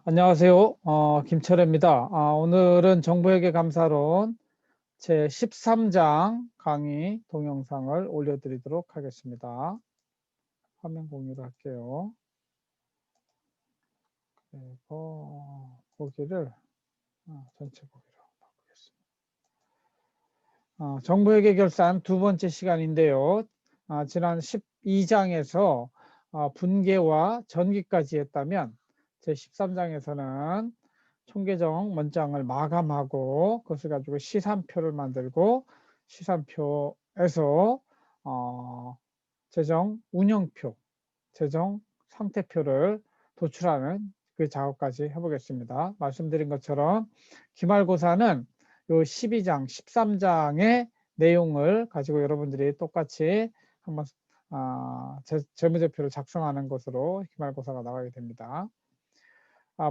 안녕하세요. 김철애입니다. 오늘은 정부회계감사론 제13장 강의 동영상을 올려드리도록 하겠습니다. 화면 공유를 할게요. 그리고 보기를 전체 보기로 바꾸겠습니다. 정부회계결산 두 번째 시간인데요. 지난 12장에서 분계와 전기까지 했다면 제13장에서는 총계정 원장을 마감하고 그것을 가지고 시산표를 만들고 시산표에서 재정 운영표, 재정 상태표를 도출하는 그 작업까지 해보겠습니다. 말씀드린 것처럼 기말고사는 요 12장, 13장의 내용을 가지고 여러분들이 똑같이 한번 재무제표를 작성하는 것으로 기말고사가 나가게 됩니다.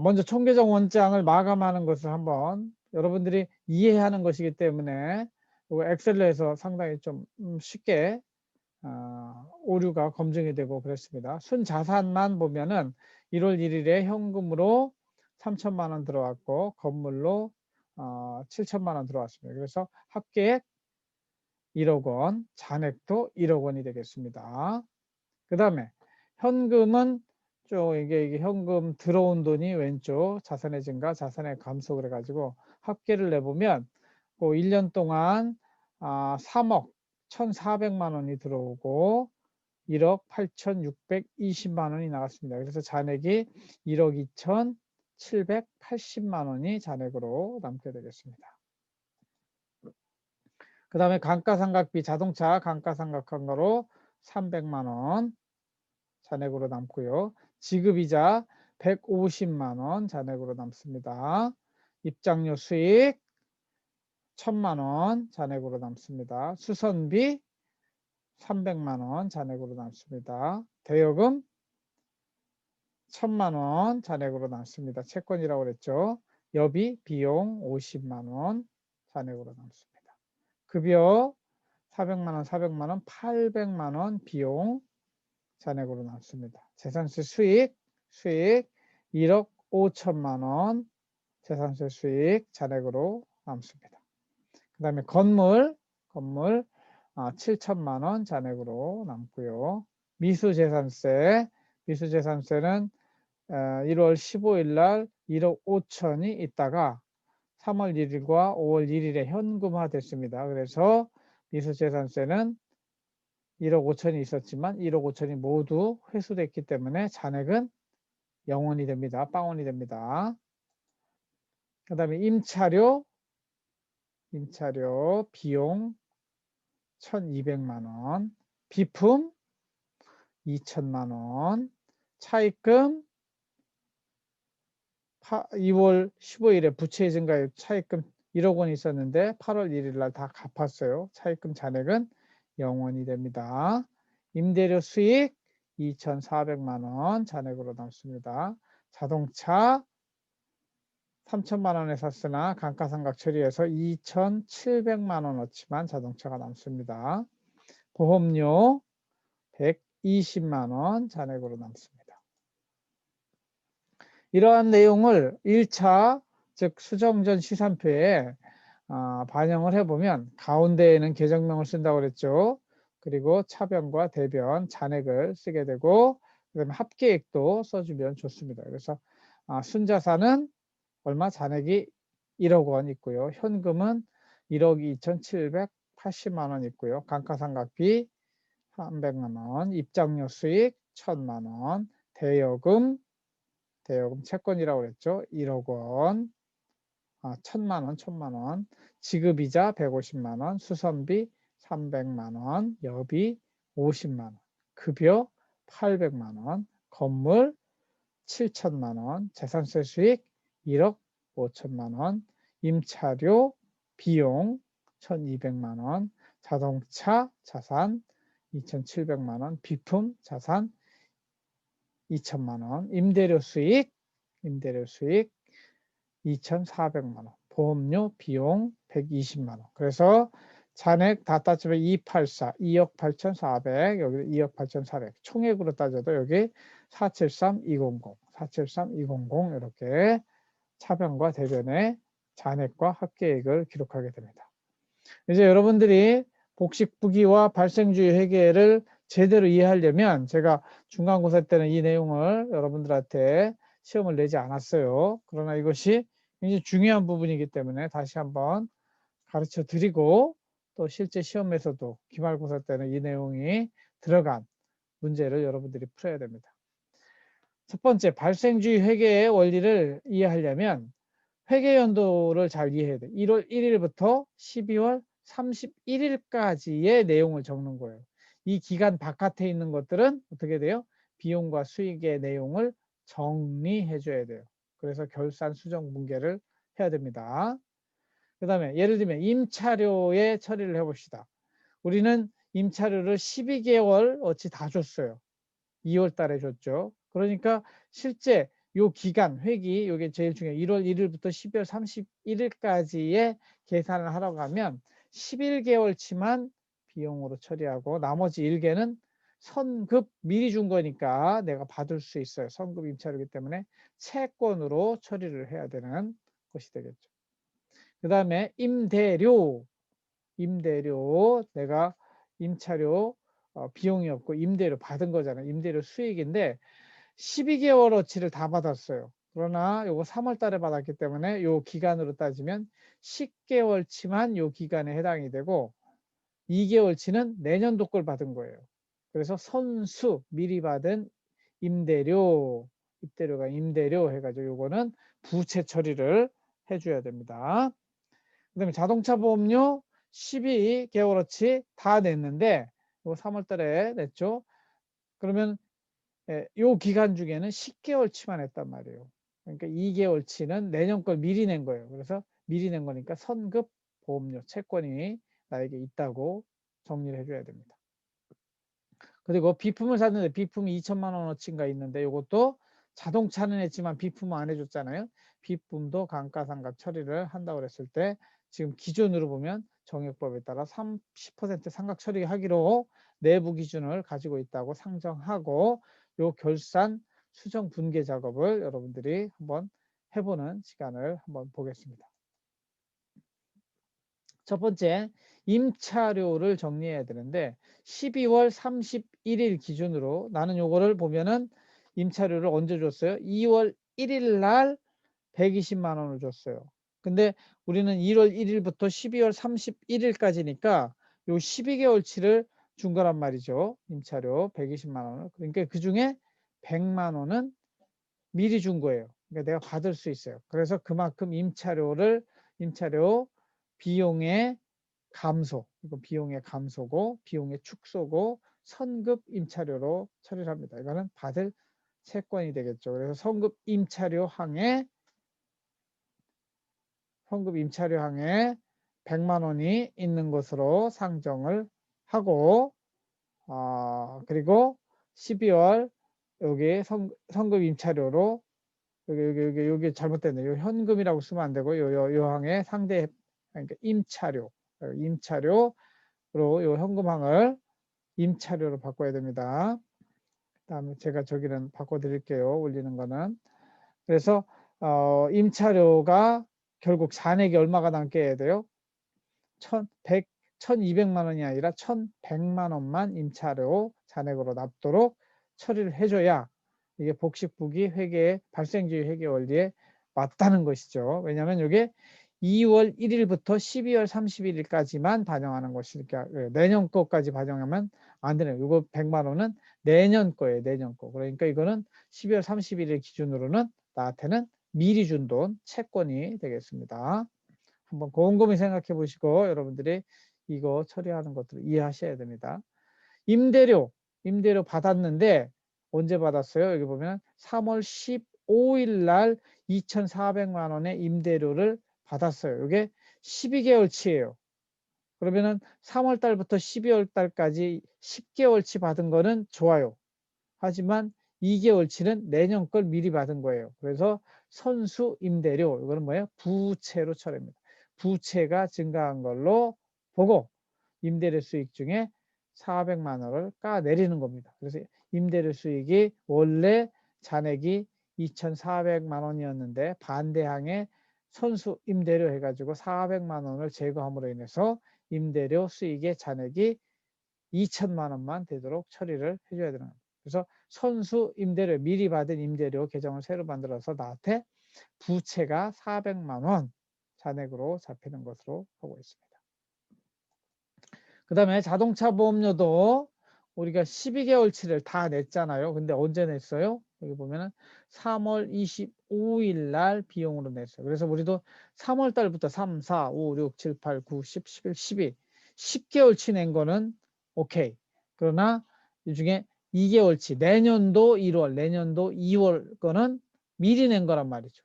먼저 총계정 원장을 마감하는 것을 한번 여러분들이 이해하는 것이기 때문에 엑셀에서 상당히 좀 쉽게 오류가 검증이 되고 그랬습니다. 순자산만 보면은 1월 1일에 현금으로 3천만 원 들어왔고 건물로 7천만 원 들어왔습니다. 그래서 합계액 1억 원, 잔액도 1억 원이 되겠습니다. 그 다음에 현금은 이게 현금 들어온 돈이 왼쪽 자산의 증가, 자산의 감소 그래가지고 합계를 내보면 그 1년 동안 3억 1,400만 원이 들어오고 1억 8,620만 원이 나왔습니다. 그래서 잔액이 1억 2,780만 원이 잔액으로 남게 되겠습니다. 그 다음에 감가상각비 자동차 감가상각한 거로 300만 원 잔액으로 남고요. 지급이자 150만 원 잔액으로 남습니다. 입장료 수익 1,000만 원 잔액으로 남습니다. 수선비 300만 원 잔액으로 남습니다. 대여금 1,000만 원 잔액으로 남습니다. 채권이라고 그랬죠. 여비 비용 50만 원 잔액으로 남습니다. 급여 400만 원, 400만 원, 800만 원 비용 잔액으로 남습니다. 재산세 수익 1억 5천만 원 재산세 수익 잔액으로 남습니다. 그 다음에 건물 7천만 원 잔액으로 남고요. 미수재산세는 1월 15일 날 1억 5천이 있다가 3월 1일과 5월 1일에 현금화 됐습니다. 그래서 미수재산세는 1억 5천이 있었지만 1억 5천이 모두 회수됐기 때문에 잔액은 0원이 됩니다. 빵원이 됩니다. 그 다음에 임차료 비용 1,200만 원, 비품 2천만 원, 차입금 2월 15일에 부채 증가율 차입금 1억 원이 있었는데 8월 1일 날 다 갚았어요. 차입금 잔액은 0원이 됩니다. 임대료 수익 2,400만 원 잔액으로 남습니다. 자동차 3천만 원에 샀으나 감가상각 처리해서 2,700만 원어치만 자동차가 남습니다. 보험료 120만 원 잔액으로 남습니다. 이러한 내용을 1차 즉 수정전 시산표에 반영을 해보면 가운데에는 계정명을 쓴다고 그랬죠. 그리고 차변과 대변, 잔액을 쓰게 되고 그다음에 합계액도 써주면 좋습니다. 그래서 순자산은 얼마 잔액이 1억 원 있고요. 현금은 1억 2,780만 원 있고요. 감가상각비 300만 원, 입장료 수익 1,000만 원, 대여금 채권이라고 그랬죠. 1억 원, 1,000만 원, 지급이자 150만 원, 수선비 300만 원, 여비 50만 원, 급여 800만 원, 건물 7천만 원, 재산세 수익 1억 5천만 원, 임차료 비용 1,200만 원, 자동차 자산 2,700만 원, 비품 자산 2천만 원, 임대료 수익 2,400만 원, 보험료 비용 120만 원. 그래서 잔액 다 따지면 284, 2억 8,400, 여기 2억 8,400. 총액으로 따져도 여기 473, 200, 473-200 이렇게 차변과 대변의 잔액과 합계액을 기록하게 됩니다. 이제 여러분들이 복식부기와 발생주의 회계를 제대로 이해하려면 제가 중간고사 때는 이 내용을 여러분들한테 시험을 내지 않았어요. 그러나 이것이 굉장히 중요한 부분이기 때문에 다시 한번 가르쳐 드리고 또 실제 시험에서도 기말고사 때는 이 내용이 들어간 문제를 여러분들이 풀어야 됩니다. 첫 번째, 발생주의 회계의 원리를 이해하려면 회계연도를 잘 이해해야 돼. 1월 1일부터 12월 31일까지의 내용을 적는 거예요. 이 기간 바깥에 있는 것들은 어떻게 돼요? 비용과 수익의 내용을 정리해 줘야 돼요. 그래서 결산 수정 분계를 해야 됩니다. 그 다음에 예를 들면 임차료의 처리를 해봅시다. 우리는 임차료를 12개월 어치 다 줬어요. 2월 달에 줬죠. 그러니까 실제 요 기간 회기, 요게 제일 중요해요. 1월 1일부터 12월 31일까지의 계산을 하라고 하면 11개월치만 비용으로 처리하고 나머지 1개는 선급 미리 준 거니까 내가 받을 수 있어요. 선급 임차료이기 때문에 채권으로 처리를 해야 되는 것이 되겠죠. 그 다음에 임대료 내가 임차료 비용이 없고 임대료 받은 거잖아요. 임대료 수익인데 12개월어치를 다 받았어요. 그러나 요거 3월 달에 받았기 때문에 요 기간으로 따지면 10개월치만 요 기간에 해당이 되고 2개월치는 내년도 걸 받은 거예요. 그래서 선수 미리 받은 임대료가 임대료 해가지고 요거는 부채 처리를 해줘야 됩니다. 그 다음에 자동차 보험료 12개월어치 다 냈는데 요 3월 달에 냈죠. 그러면 요 기간 중에는 10개월치만 했단 말이에요. 그러니까 2개월치는 내년 걸 미리 낸 거예요. 그래서 미리 낸 거니까 선급 보험료 채권이 나에게 있다고 정리를 해줘야 됩니다. 그리고 비품을 샀는데 비품이 2천만 원어치인가 있는데 이것도 자동차는 했지만 비품은 안 해줬잖아요. 비품도 감가상각 처리를 한다고 그랬을 때 지금 기준으로 보면 정액법에 따라 30% 상각 처리하기로 내부 기준을 가지고 있다고 상정하고 요 결산 수정 분계 작업을 여러분들이 한번 해보는 시간을 한번 보겠습니다. 첫 번째, 임차료를 정리해야 되는데 12월 31일 기준으로 나는 요거를 보면은 임차료를 언제 줬어요? 2월 1일 날 120만 원을 줬어요. 근데 우리는 1월 1일부터 12월 31일까지니까 요 12개월치를 준 거란 말이죠. 임차료 120만 원을. 그러니까 그 중에 100만 원은 미리 준 거예요. 그러니까 내가 받을 수 있어요. 그래서 그만큼 임차료 비용의 감소, 이거 비용의 감소고 비용의 축소고 선급 임차료로 처리를 합니다. 이거는 받을 채권이 되겠죠. 그래서 선급 임차료 항에 100만 원이 있는 것으로 상정을 하고 그리고 12월 여기 선급 임차료로 여기 잘못됐네요. 현금이라고 쓰면 안 되고 요 항에 상대 그러니까 임차료로 요 현금항을 임차료로 바꿔야 됩니다. 그다음에 제가 저기는 바꿔 드릴게요. 올리는 거는. 그래서 임차료가 결국 잔액이 얼마가 남게 해야 돼요? 1200만 원이 아니라 1100만 원만 임차료 잔액으로 남도록 처리를 해줘야 이게 복식부기 회계 발생주의 회계 원리에 맞다는 것이죠. 왜냐하면 이게 2월 1일부터 12월 31일까지만 반영하는 것이니까 내년 거까지 반영하면 안 되네요. 이거 100만 원은 내년 거예요. 내년 거. 그러니까 이거는 12월 31일 기준으로는 나한테는 미리 준 돈 채권이 되겠습니다. 한번 곰곰이 생각해 보시고 여러분들이 이거 처리하는 것들을 이해하셔야 됩니다. 임대료 받았는데 언제 받았어요? 여기 보면 3월 15일 날 2,400만 원의 임대료를 받았어요. 이게 12개월치예요. 그러면은 3월 달부터 12월 달까지 10개월치 받은 거는 좋아요. 하지만 2개월치는 내년 걸 미리 받은 거예요. 그래서 선수 임대료 이거는 뭐예요? 부채로 처리합니다. 부채가 증가한 걸로 보고 임대료 수익 중에 400만 원을 까내리는 겁니다. 그래서 임대료 수익이 원래 잔액이 2,400만 원이었는데 반대항에 선수 임대료 해가지고 400만 원을 제거함으로 인해서 임대료 수익의 잔액이 2천만 원만 되도록 처리를 해줘야 되는 거예요. 그래서 선수 임대료, 미리 받은 임대료 계정을 새로 만들어서 나한테 부채가 400만 원 잔액으로 잡히는 것으로 하고 있습니다. 그 다음에 자동차 보험료도 우리가 12개월치를 다 냈잖아요. 근데 언제 냈어요? 여기 보면은 3월 25일 날 비용으로 냈어요. 그래서 우리도 3월 달부터 3, 4, 5, 6, 7, 8, 9, 10, 11, 12 10개월치 낸 거는 오케이. 그러나 이 중에 2개월치 내년도 1월, 내년도 2월 거는 미리 낸 거란 말이죠.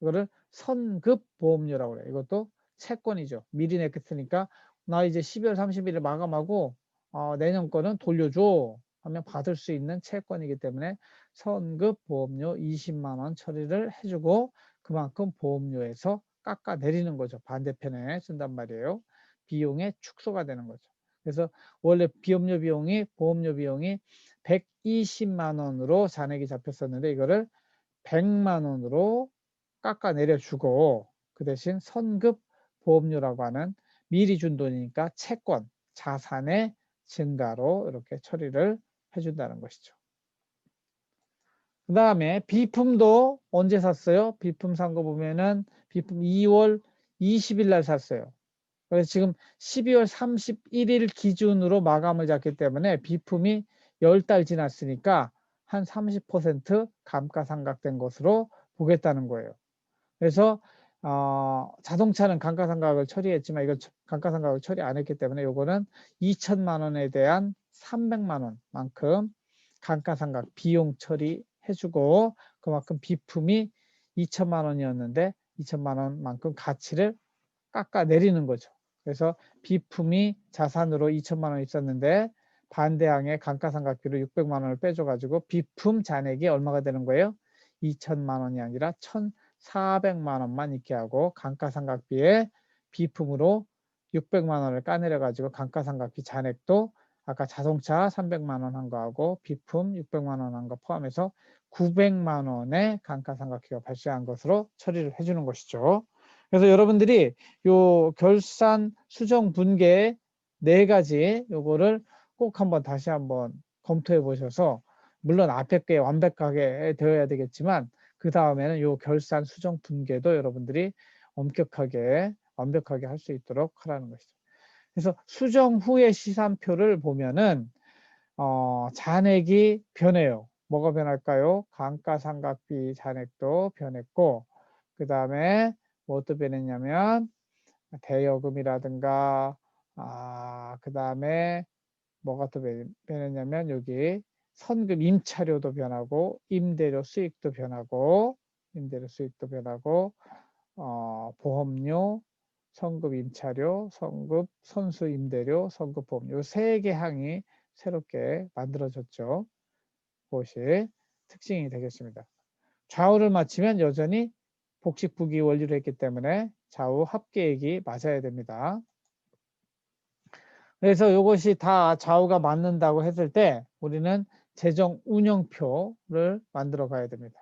이거를 선급 보험료라고 그래요. 이것도 채권이죠. 미리 냈으니까 나 이제 12월 30일에 마감하고 내년 거는 돌려줘 하면 받을 수 있는 채권이기 때문에 선급 보험료 20만 원 처리를 해주고 그만큼 보험료에서 깎아 내리는 거죠. 반대편에 쓴단 말이에요. 비용의 축소가 되는 거죠. 그래서 원래 보험료 비용이 120만 원으로 잔액이 잡혔었는데 이거를 100만 원으로 깎아 내려주고 그 대신 선급 보험료라고 하는 미리 준 돈이니까 채권, 자산의 증가로 이렇게 처리를 해준다는 것이죠. 그 다음에 비품도 언제 샀어요? 비품 산 거 보면은 비품 2월 20일 날 샀어요. 그래서 지금 12월 31일 기준으로 마감을 잡기 때문에 비품이 10달 지났으니까 한 30% 감가상각된 것으로 보겠다는 거예요. 그래서 자동차는 감가상각을 처리했지만 이거 감가상각을 처리 안 했기 때문에 이거는 2천만 원에 대한 300만 원만큼 감가상각 비용 처리해주고 그만큼 비품이 2천만 원이었는데 2천만 원만큼 가치를 깎아 내리는 거죠. 그래서 비품이 자산으로 2천만 원 있었는데 반대항에 감가상각비로 600만 원을 빼줘가지고 비품 잔액이 얼마가 되는 거예요? 2천만 원이 아니라 1,400만 원만 있게 하고 감가상각비에 비품으로 600만 원을 까내려가지고 감가상각비 잔액도 아까 자동차 300만 원 한 거하고 비품 600만 원 한 거 포함해서 900만 원의 감가상각비가 발생한 것으로 처리를 해주는 것이죠. 그래서 여러분들이 요 결산 수정 분계 4가지 요거를 꼭 한번 다시 한번 검토해 보셔서 물론 앞에 게 완벽하게 되어야 되겠지만 그 다음에는 요 결산 수정 분계도 여러분들이 엄격하게 완벽하게 할 수 있도록 하라는 것이죠. 그래서 수정 후의 시산표를 보면은 잔액이 변해요. 뭐가 변할까요? 감가상각비 잔액도 변했고 그 다음에 뭐 또 변했냐면 대여금이라든가 그 다음에 뭐가 또 변했냐면 여기 선급 임차료도 변하고 임대료 수익도 변하고 보험료, 선급 임차료, 선급 선수 임대료, 선급 보험료 이 3개 항이 새롭게 만들어졌죠. 그것이 특징이 되겠습니다. 좌우를 맞추면 여전히 복식부기 원리로 했기 때문에 좌우 합계액이 맞아야 됩니다. 그래서 이것이 다 좌우가 맞는다고 했을 때 우리는 재정 운영표를 만들어 가야 됩니다.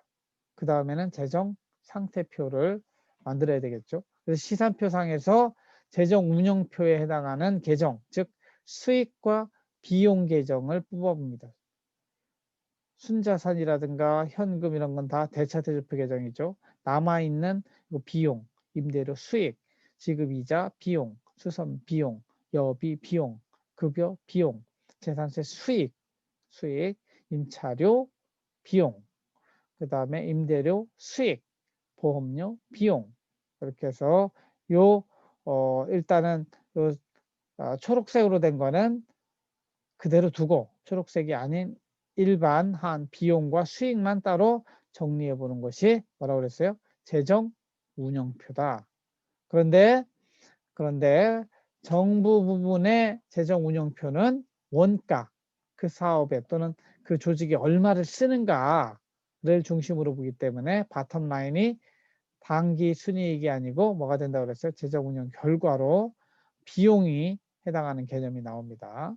그 다음에는 재정 상태표를 만들어야 되겠죠. 그래서 시산표상에서 재정 운영표에 해당하는 계정, 즉 수익과 비용 계정을 뽑아봅니다. 순자산이라든가 현금 이런 건 다 대차대조표 계정이죠. 남아있는 비용, 임대료 수익, 지급이자 비용, 수선 비용, 여비 비용, 급여 비용, 재산세 수익, 임차료 비용, 그 다음에 임대료 수익, 보험료 비용 이렇게 해서 일단은 초록색으로 된 거는 그대로 두고 초록색이 아닌 일반한 비용과 수익만 따로 정리해 보는 것이 뭐라고 그랬어요? 재정 운영표다. 그런데 정부 부분의 재정 운영표는 원가, 그 사업에 또는 그 조직이 얼마를 쓰는가를 중심으로 보기 때문에 바텀 라인이 단기 순이익이 아니고 뭐가 된다고 그랬어요? 재정 운영 결과로 비용이 해당하는 개념이 나옵니다.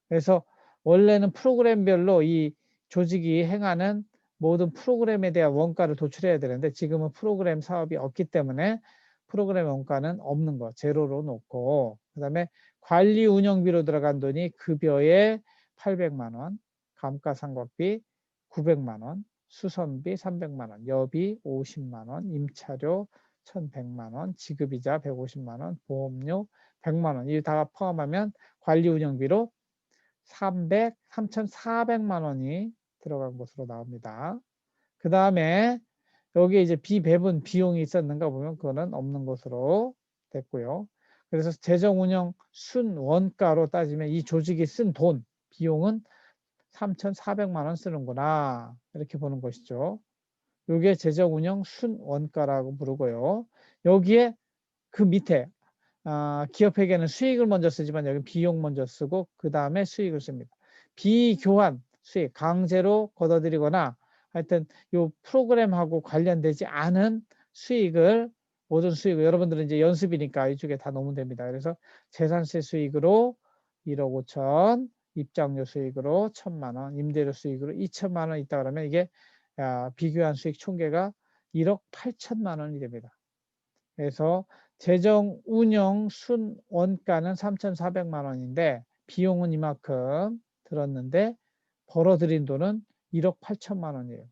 그래서 원래는 프로그램별로 이 조직이 행하는 모든 프로그램에 대한 원가를 도출해야 되는데 지금은 프로그램 사업이 없기 때문에 프로그램 원가는 없는 거 제로로 놓고 그다음에 관리 운영비로 들어간 돈이 급여에 800만 원, 감가상각비 900만 원, 수선비 300만 원, 여비 50만 원, 임차료 1,100만 원, 지급이자 150만 원, 보험료 100만 원. 이게 다 포함하면 관리 운영비로 3,400만 원이 들어간 것으로 나옵니다. 그 다음에 여기에 이제 비배분 비용이 있었는가 보면 그거는 없는 것으로 됐고요. 그래서 재정운영 순원가로 따지면 이 조직이 쓴 돈, 비용은 3,400만 원 쓰는구나. 이렇게 보는 것이죠. 이게 재정운영 순원가라고 부르고요. 여기에 그 밑에 기업회계는 수익을 먼저 쓰지만 여기 비용 먼저 쓰고 그 다음에 수익을 씁니다. 비교환 수익, 강제로 걷어들이거나 하여튼 이 프로그램하고 관련되지 않은 수익을 모든 수익을 여러분들은 이제 연습이니까 이쪽에 다 넣으면 됩니다. 그래서 재산세 수익으로 1억 5천, 입장료 수익으로 1,000만 원, 임대료 수익으로 2천만 원 있다 그러면 이게 비교환 수익 총계가 1억 8천만 원이 됩니다. 그래서 재정 운영 순 원가는 3,400만 원인데 비용은 이만큼 들었는데 벌어들인 돈은 1억 8천만 원이에요.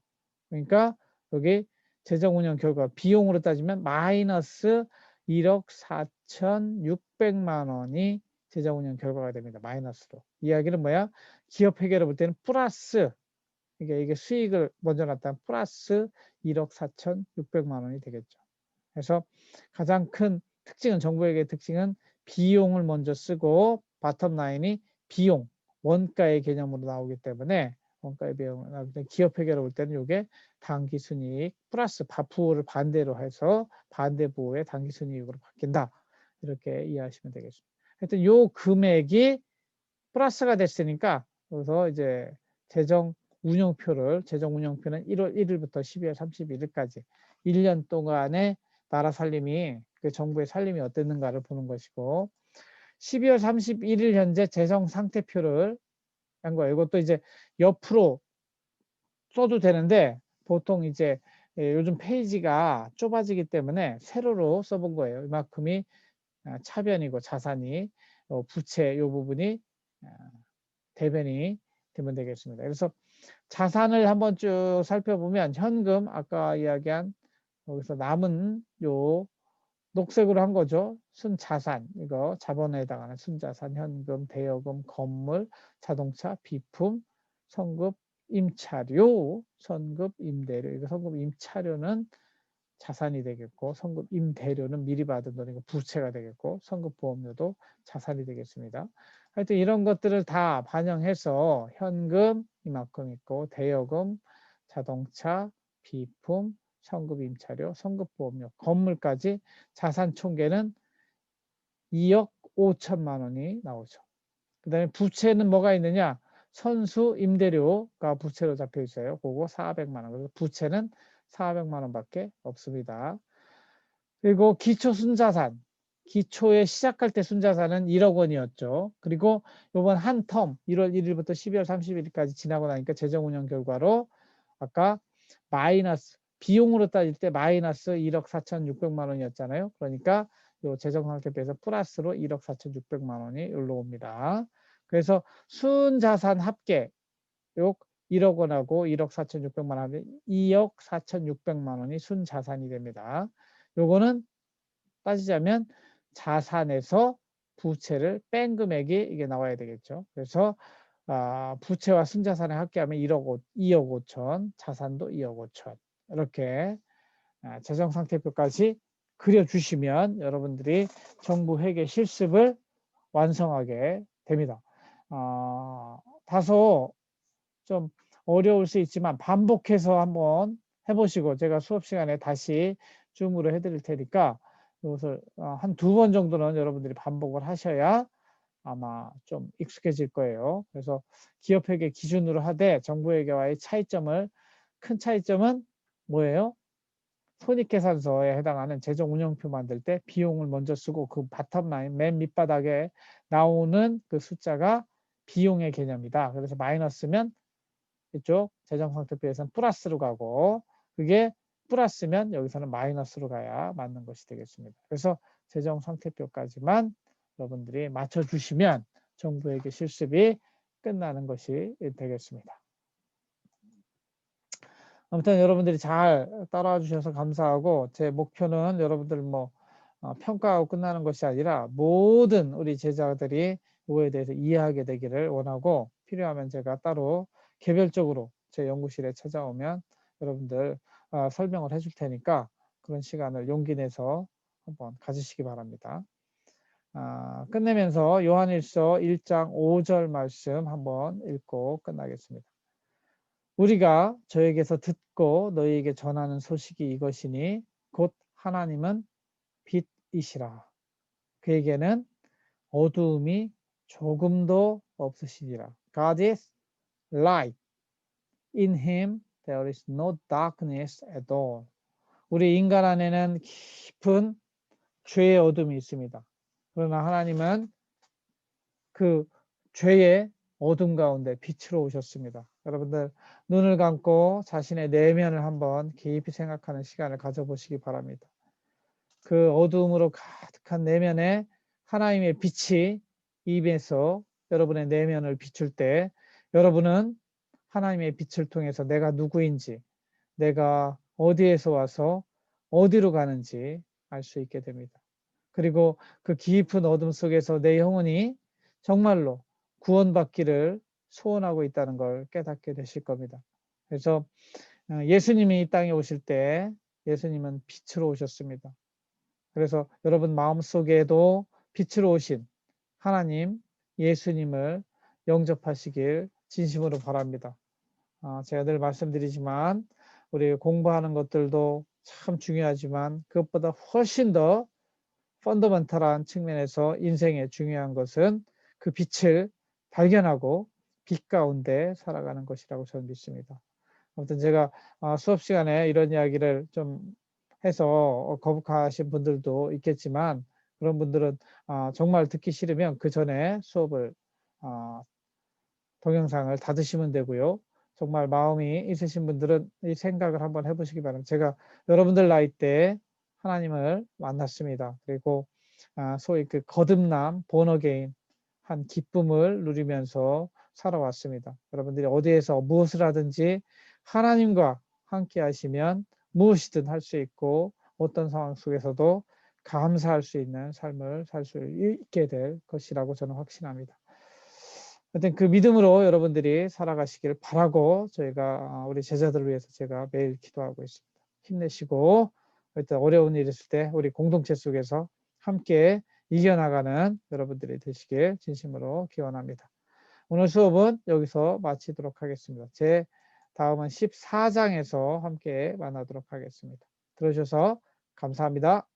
그러니까 여기 재정 운영 결과 비용으로 따지면 마이너스 1억 4,600만 원이 재정 운영 결과가 됩니다. 마이너스로. 이야기는 뭐야? 기업 회계로 볼 때는 플러스 이게 수익을 먼저 놨다면 플러스 1억 4,600만 원이 되겠죠. 그래서 가장 큰 특징은 정부회계의 특징은 비용을 먼저 쓰고 바텀 라인이 비용, 원가의 개념으로 나오기 때문에 원가의 비용, 기업회계로 볼 때는 이게 당기순이익 플러스 부호를 반대로 해서 반대 부호의 당기순이익으로 바뀐다. 이렇게 이해하시면 되겠습니다. 하여튼 요 금액이 플러스가 됐으니까 그래서 이제 재정 운영표는 1월 1일부터 12월 31일까지 1년 동안의 나라 살림이 그 정부의 살림이 어땠는가를 보는 것이고 12월 31일 현재 재정 상태표를 한 거예요. 이것도 이제 옆으로 써도 되는데 보통 이제 요즘 페이지가 좁아지기 때문에 세로로 써본 거예요. 이만큼이 차변이고 자산이 부채 이 부분이 대변이 되면 되겠습니다. 그래서 자산을 한번 쭉 살펴보면 현금 아까 이야기한 여기서 남은 요 녹색으로 한 거죠. 순자산 이거 자본에 해당하는 순자산 현금 대여금 건물 자동차 비품 성급 임차료 선급 임대료 이거 선급 임차료는 자산이 되겠고 선급 임대료는 미리 받은 돈이고 부채가 되겠고 선급 보험료도 자산이 되겠습니다. 하여튼 이런 것들을 다 반영해서 현금 이만큼 있고 대여금 자동차 비품 성급 임차료 성급 보험료 건물까지 자산 총계는 2억 5천만 원이 나오죠. 그 다음에 부채는 뭐가 있느냐 선수 임대료가 부채로 잡혀 있어요. 그거 400만 원. 그래서 부채는 400만 원밖에 없습니다. 그리고 기초 순자산, 기초에 시작할 때 순자산은 1억 원이었죠. 그리고 이번 한 텀 1월 1일부터 12월 31일까지 지나고 나니까 재정운영 결과로 아까 마이너스 비용으로 따질 때 마이너스 1억 4,600만 원이었잖아요. 그러니까 요 재정상태표에서 플러스로 1억 4,600만 원이 올라옵니다. 그래서 순자산 합계 요 1억 원하고 1억 4,600만 원 하면 2억 4,600만 원이 순자산이 됩니다. 요거는 따지자면 자산에서 부채를 뺀 금액이 이게 나와야 되겠죠. 그래서 부채와 순자산을 합계하면 2억 5천, 자산도 2억 5천 이렇게 재정상태표까지 그려주시면 여러분들이 정부 회계 실습을 완성하게 됩니다. 다소 좀 어려울 수 있지만 반복해서 한번 해보시고 제가 수업 시간에 다시 줌으로 해드릴 테니까 이것을 한 2번 정도는 여러분들이 반복을 하셔야 아마 좀 익숙해질 거예요. 그래서 기업회계 기준으로 하되 정부회계와의 차이점을 큰 차이점은 뭐예요? 손익계산서에 해당하는 재정운영표 만들 때 비용을 먼저 쓰고 그 바텀라인 맨 밑바닥에 나오는 그 숫자가 비용의 개념이다. 그래서 마이너스면 이쪽 재정상태표에서는 플러스로 가고 그게 플러스면 여기서는 마이너스로 가야 맞는 것이 되겠습니다. 그래서 재정상태표까지만 여러분들이 맞춰주시면 정부에게 실습이 끝나는 것이 되겠습니다. 아무튼 여러분들이 잘 따라와 주셔서 감사하고 제 목표는 여러분들 뭐 평가하고 끝나는 것이 아니라 모든 우리 제자들이 이거에 대해서 이해하게 되기를 원하고 필요하면 제가 따로 개별적으로 제 연구실에 찾아오면 여러분들 설명을 해줄 테니까 그런 시간을 용기 내서 한번 가지시기 바랍니다. 끝내면서 요한일서 1장 5절 말씀 한번 읽고 끝나겠습니다. 우리가 저에게서 듣고 너희에게 전하는 소식이 이것이니 곧 하나님은 빛이시라. 그에게는 어두움이 조금도 없으시리라. God is light. In him there is no darkness at all. 우리 인간 안에는 깊은 죄의 어둠이 있습니다. 그러나 하나님은 그 죄의 어둠 가운데 빛으로 오셨습니다. 여러분들 눈을 감고 자신의 내면을 한번 깊이 생각하는 시간을 가져보시기 바랍니다. 그 어두움으로 가득한 내면에 하나님의 빛이 입에서 여러분의 내면을 비출 때 여러분은 하나님의 빛을 통해서 내가 누구인지 내가 어디에서 와서 어디로 가는지 알 수 있게 됩니다. 그리고 그 깊은 어둠 속에서 내 영혼이 정말로 구원받기를 소원하고 있다는 걸 깨닫게 되실 겁니다. 그래서 예수님이 이 땅에 오실 때 예수님은 빛으로 오셨습니다. 그래서 여러분 마음속에도 빛으로 오신 하나님 예수님을 영접하시길 진심으로 바랍니다. 제가 늘 말씀드리지만 우리 공부하는 것들도 참 중요하지만 그것보다 훨씬 더 펀더멘탈한 측면에서 인생에 중요한 것은 그 빛을 발견하고 빛 가운데 살아가는 것이라고 저는 믿습니다. 아무튼 제가 수업 시간에 이런 이야기를 좀 해서 거북하신 분들도 있겠지만 그런 분들은 정말 듣기 싫으면 그 전에 수업을 동영상을 닫으시면 되고요. 정말 마음이 있으신 분들은 이 생각을 한번 해보시기 바랍니다. 제가 여러분들 나이 때 하나님을 만났습니다. 그리고 소위 그 거듭남, 본어게인 한 기쁨을 누리면서 살아왔습니다. 여러분들이 어디에서 무엇을 하든지 하나님과 함께 하시면 무엇이든 할 수 있고 어떤 상황 속에서도 감사할 수 있는 삶을 살 수 있게 될 것이라고 저는 확신합니다. 하여튼 그 믿음으로 여러분들이 살아가시길 바라고 저희가 우리 제자들을 위해서 제가 매일 기도하고 있습니다. 힘내시고 하여튼 어려운 일 있을 때 우리 공동체 속에서 함께 이겨나가는 여러분들이 되시길 진심으로 기원합니다. 오늘 수업은 여기서 마치도록 하겠습니다. 제 다음은 14장에서 함께 만나도록 하겠습니다. 들어주셔서 감사합니다.